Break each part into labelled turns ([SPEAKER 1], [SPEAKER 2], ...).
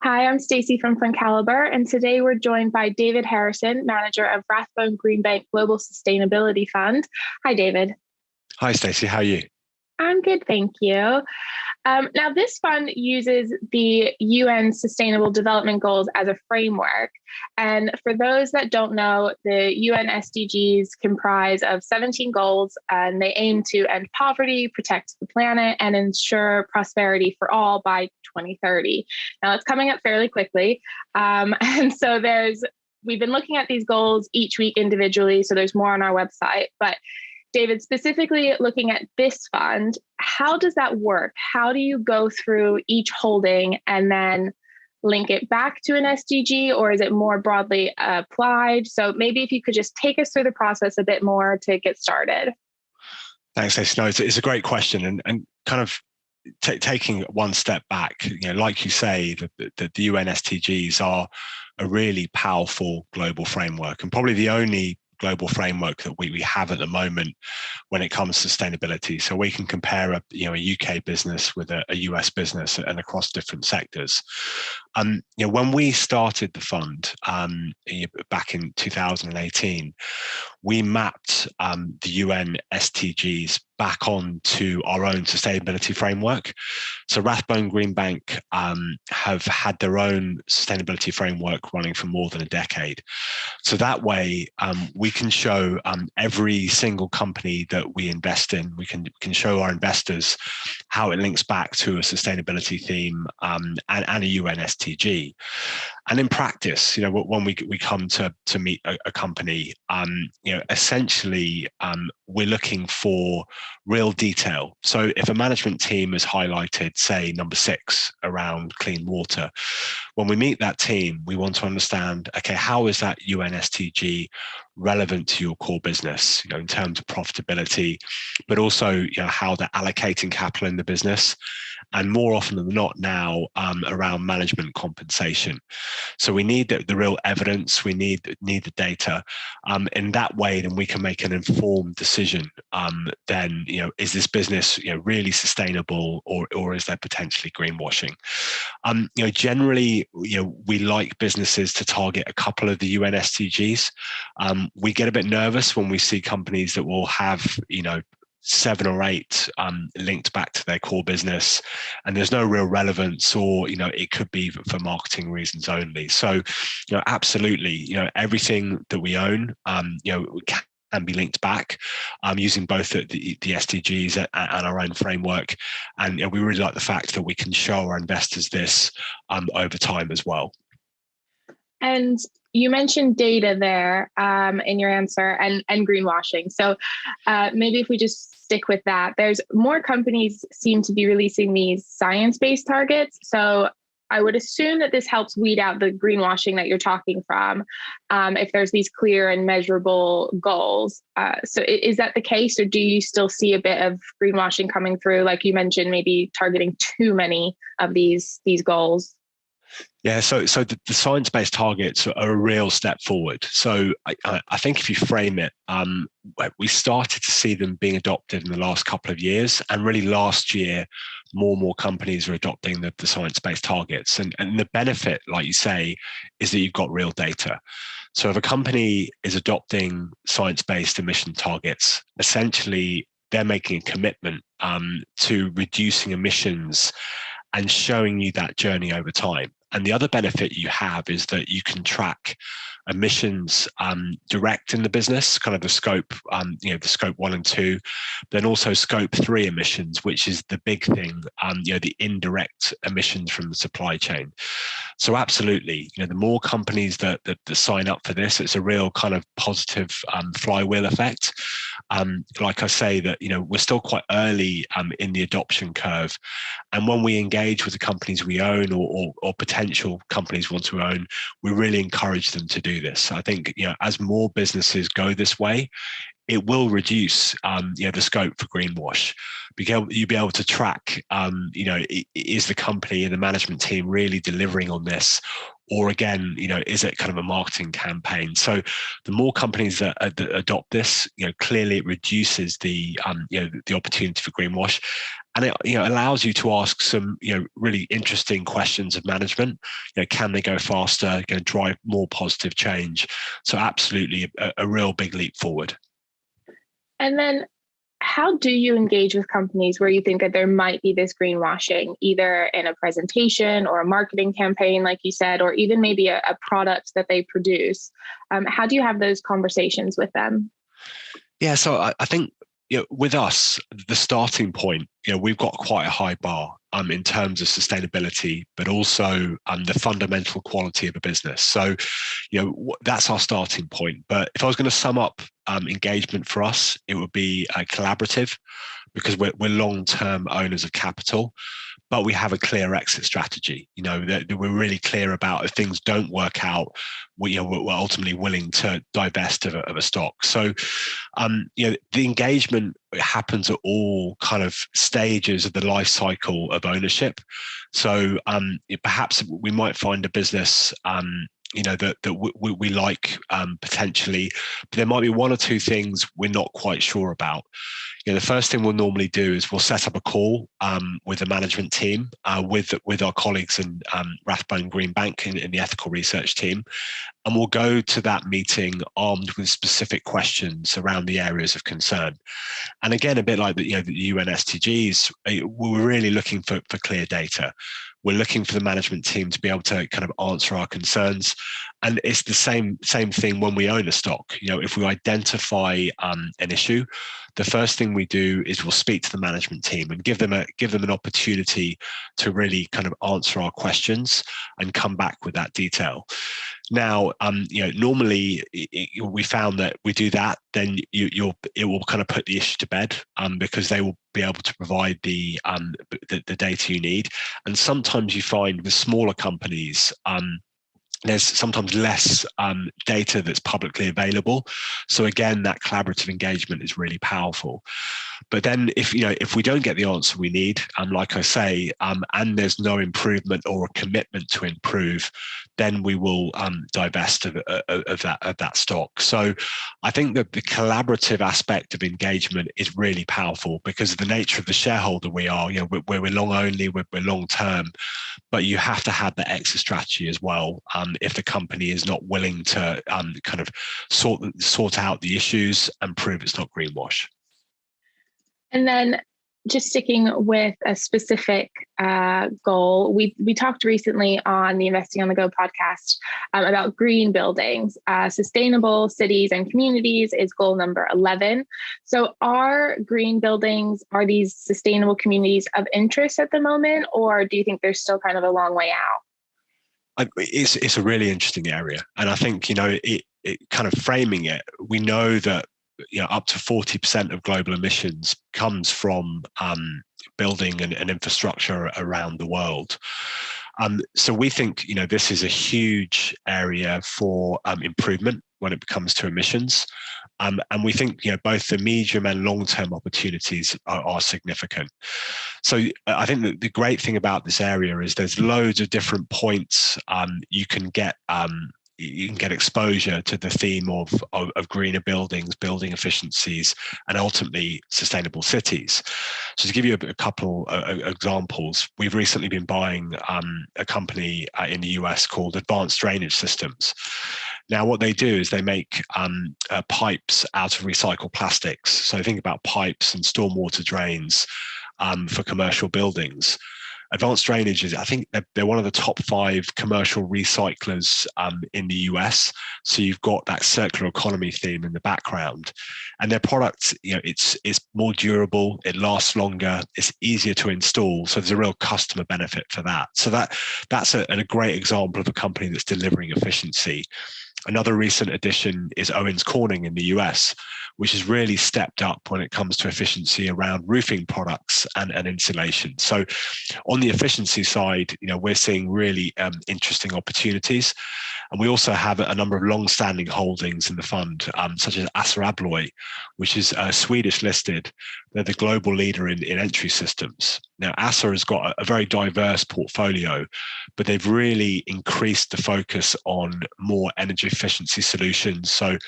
[SPEAKER 1] Hi, I'm Stacey from Caliber, and today we're joined by David Harrison, manager of Rathbone Greenbank Global Sustainability Fund. Hi, David.
[SPEAKER 2] Hi, Stacey. How are you?
[SPEAKER 1] I'm good, thank you. Now, this fund uses the UN Sustainable Development Goals as a framework. And for those that don't know, the UN SDGs comprise of 17 goals, and they aim to end poverty, protect the planet, and ensure prosperity for all by 2030. Now, it's coming up fairly quickly. And so we've been looking at these goals each week individually, so there's more on our website. But David, specifically looking at this fund, how does that work? How do you go through each holding and then link it back to an SDG, or is it more broadly applied? So maybe if you could just take us through the process a bit more to get started.
[SPEAKER 2] Thanks, Stacey. No, it's a great question, and kind of taking one step back. Like you say, the UN SDGs are a really powerful global framework, and probably the only global framework that we have at the moment when it comes to sustainability. So we can compare a UK business with a US business and across different sectors. When we started the fund back in 2018, we mapped the UN SDGs back onto our own sustainability framework. So Rathbone Greenbank have had their own sustainability framework running for more than a decade. So that way, we can show every single company that we invest in, we can show our investors how it links back to a sustainability theme and a UN SDG. And in practice, when we come to meet a company, essentially we're looking for real detail. So if a management team has highlighted, say, number 6 around clean water, when we meet that team, we want to understand, okay, how is that UN SDG relevant to your core business, in terms of profitability, but also, how they're allocating capital in the business, and more often than not now around management compensation. So we need the real evidence, we need the data. In that way, then we can make an informed decision. Then, is this business really sustainable, or is there potentially greenwashing? Generally, we like businesses to target a couple of the UN SDGs. We get a bit nervous when we see companies that will have 7 or 8 linked back to their core business, and there's no real relevance, or it could be for marketing reasons only. So absolutely, everything that we own can be linked back using both the SDGs and our own framework. And we really like the fact that we can show our investors this over time as well.
[SPEAKER 1] And you mentioned data there in your answer, and greenwashing. So maybe if we just stick with that, there's more companies seem to be releasing these science-based targets. So I would assume that this helps weed out the greenwashing that you're talking from, if there's these clear and measurable goals. So is that the case, or do you still see a bit of greenwashing coming through? Like you mentioned, maybe targeting too many of these goals.
[SPEAKER 2] Yeah, so the science-based targets are a real step forward. So I think if you frame it, we started to see them being adopted in the last couple of years, and really last year, more and more companies are adopting the science-based targets. And the benefit, like you say, is that you've got real data. So if a company is adopting science-based emission targets, essentially they're making a commitment to reducing emissions and showing you that journey over time. And the other benefit you have is that you can track emissions direct in the business, kind of the scope, the scope 1 and 2, then also scope 3 emissions, which is the big thing, the indirect emissions from the supply chain. So absolutely, the more companies that sign up for this, it's a real kind of positive flywheel effect. Like I say, that we're still quite early in the adoption curve, and when we engage with the companies we own, or potential companies want to own, we really encourage them to do this. I think as more businesses go this way, it will reduce the scope for greenwash. You'll be able to track, is the company and the management team really delivering on this? Or again, is it kind of a marketing campaign? So the more companies that adopt this, clearly it reduces the opportunity for greenwash. and it allows you to ask some really interesting questions of management. Can they go faster? Can drive more positive change? So absolutely a real big leap forward.
[SPEAKER 1] And then how do you engage with companies where you think that there might be this greenwashing, either in a presentation or a marketing campaign, like you said, or even maybe a product that they produce? How do you have those conversations with them?
[SPEAKER 2] Yeah, so I think with us, the starting point, we've got quite a high bar in terms of sustainability, but also the fundamental quality of a business. So, that's our starting point. But if I was going to sum up engagement for us, it would be collaborative, because we're long-term owners of capital, but we have a clear exit strategy. That we're really clear about, if things don't work out, we're ultimately willing to divest of a stock. So, the engagement happens at all kind of stages of the life cycle of ownership. So, perhaps we might find a business that we like potentially, but there might be one or two things we're not quite sure about. The first thing we'll normally do is we'll set up a call with the management team, with our colleagues in Rathbone Greenbank in the ethical research team, and we'll go to that meeting armed with specific questions around the areas of concern. And again, a bit like the UN SDGs, we're really looking for clear data. We're looking for the management team to be able to kind of answer our concerns. And it's the same thing when we own a stock. If we identify an issue, the first thing we do is we'll speak to the management team and give them an opportunity to really kind of answer our questions and come back with that detail. Now, normally we found that we do that, then it will kind of put the issue to bed, because they will be able to provide the data you need. And sometimes you find with smaller companies, there's sometimes less data that's publicly available. So again, that collaborative engagement is really powerful. But then if we don't get the answer we need, like I say, and there's no improvement or a commitment to improve, then we will divest of that stock. So I think that the collaborative aspect of engagement is really powerful, because of the nature of the shareholder we are. We're long only, we're long term, but you have to have the exit strategy as well. If the company is not willing to kind of sort out the issues and prove it's not greenwash.
[SPEAKER 1] And then just sticking with a specific goal, we talked recently on the Investing on the Go podcast about green buildings. Sustainable cities and communities is goal number 11. So are green buildings, are these sustainable communities of interest at the moment, or do you think there's still kind of a long way out?
[SPEAKER 2] It's a really interesting area. And I think, it kind of framing it, we know that up to 40% of global emissions comes from building and infrastructure around the world. So we think this is a huge area for improvement when it comes to emissions, and we think both the medium and long-term opportunities are significant. So I think that the great thing about this area is there's loads of different points you can get exposure to the theme of greener buildings, building efficiencies, and ultimately sustainable cities. So to give you a couple examples, we've recently been buying a company in the US called Advanced Drainage Systems. Now, what they do is they make pipes out of recycled plastics. So think about pipes and stormwater drains for commercial buildings. Advanced Drainage is, I think they're one of the top 5 commercial recyclers in the US. So you've got that circular economy theme in the background, and their product, it's more durable, it lasts longer, it's easier to install. So there's a real customer benefit for that. So that's a great example of a company that's delivering efficiency. Another recent addition is Owens Corning in the US, which has really stepped up when it comes to efficiency around roofing products and insulation. So on the efficiency side, we're seeing really interesting opportunities. And we also have a number of long-standing holdings in the fund, such as Assa Abloy, which is Swedish listed, they're the global leader in entry systems. Now, ASSA has got a very diverse portfolio, but they've really increased the focus on more energy efficiency solutions. So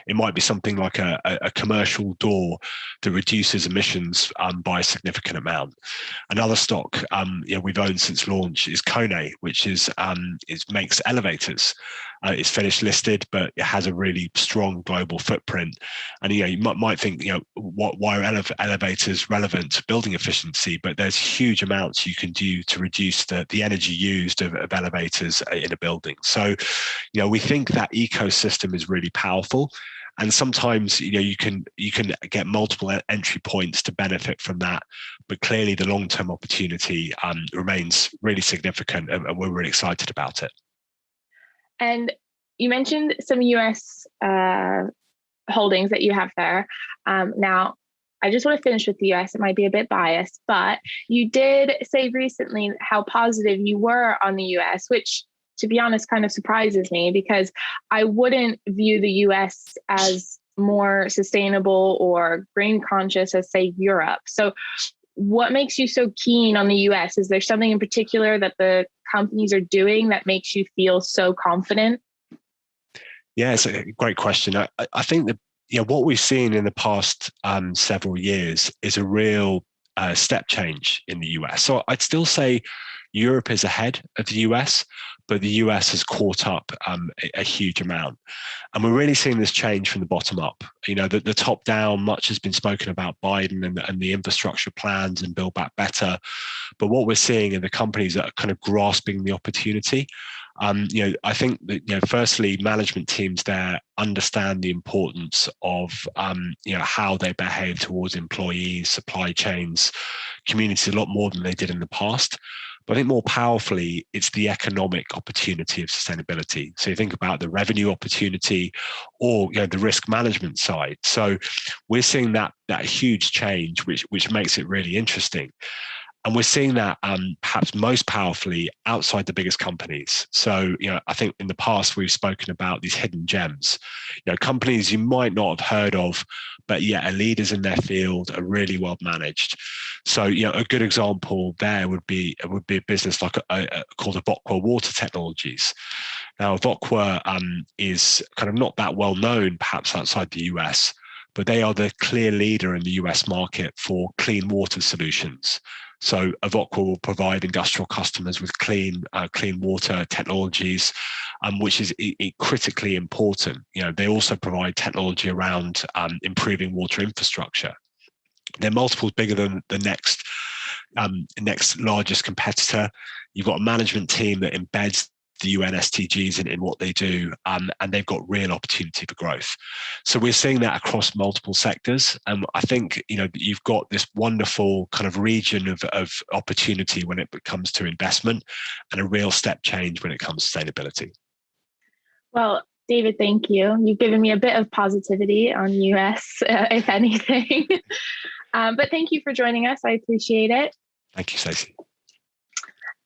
[SPEAKER 2] it might be something like a commercial door that reduces emissions by a significant amount. Another stock we've owned since launch is Kone, which makes elevators. It's Finnish listed, but it has a really strong global footprint. And you might think, why are elevators relevant to building efficiency? But there's huge amounts you can do to reduce the energy used of elevators in a building. So, we think that ecosystem is really powerful. And sometimes, you can get multiple entry points to benefit from that. But clearly, the long-term opportunity remains really significant, and we're really excited about it.
[SPEAKER 1] And you mentioned some US holdings that you have there. Now, I just want to finish with the US. It might be a bit biased, but you did say recently how positive you were on the US, which, to be honest, kind of surprises me, because I wouldn't view the US as more sustainable or green conscious as, say, Europe. So what makes you so keen on the US? Is there something in particular that the companies are doing that makes you feel so confident?
[SPEAKER 2] Yeah, it's a great question. I think that what we've seen in the past several years is a real step change in the US. So I'd still say Europe is ahead of the US, but the US has caught up a huge amount. And we're really seeing this change from the bottom up. The top down, much has been spoken about Biden and the infrastructure plans and Build Back Better. But what we're seeing in the companies that are kind of grasping the opportunity, I think that, firstly, management teams there understand the importance of, how they behave towards employees, supply chains, communities a lot more than they did in the past. But I think more powerfully, it's the economic opportunity of sustainability. So you think about the revenue opportunity or the risk management side. So we're seeing that huge change, which makes it really interesting. And we're seeing that perhaps most powerfully outside the biggest companies. So, I think in the past we've spoken about these hidden gems, companies you might not have heard of, but yet are leaders in their field, are really well managed. So, a good example there would be a business like called Evoqua Water Technologies. Now, Evoqua is kind of not that well known, perhaps outside the US, but they are the clear leader in the US market for clean water solutions. So Evoqua will provide industrial customers with clean water technologies, which is critically important. They also provide technology around improving water infrastructure. They're multiples bigger than the next largest competitor. You've got a management team that embeds the UN SDGs in what they do, and they've got real opportunity for growth. So we're seeing that across multiple sectors. And I think, you've got this wonderful kind of region of opportunity when it comes to investment, and a real step change when it comes to sustainability.
[SPEAKER 1] Well, David, thank you. You've given me a bit of positivity on US, if anything. But thank you for joining us. I appreciate it.
[SPEAKER 2] Thank you, Stacey.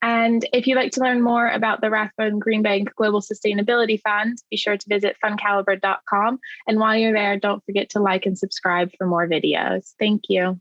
[SPEAKER 1] And if you'd like to learn more about the Rathbone Greenbank Global Sustainability Fund, be sure to visit fundcaliber.com. And while you're there, don't forget to like and subscribe for more videos. Thank you.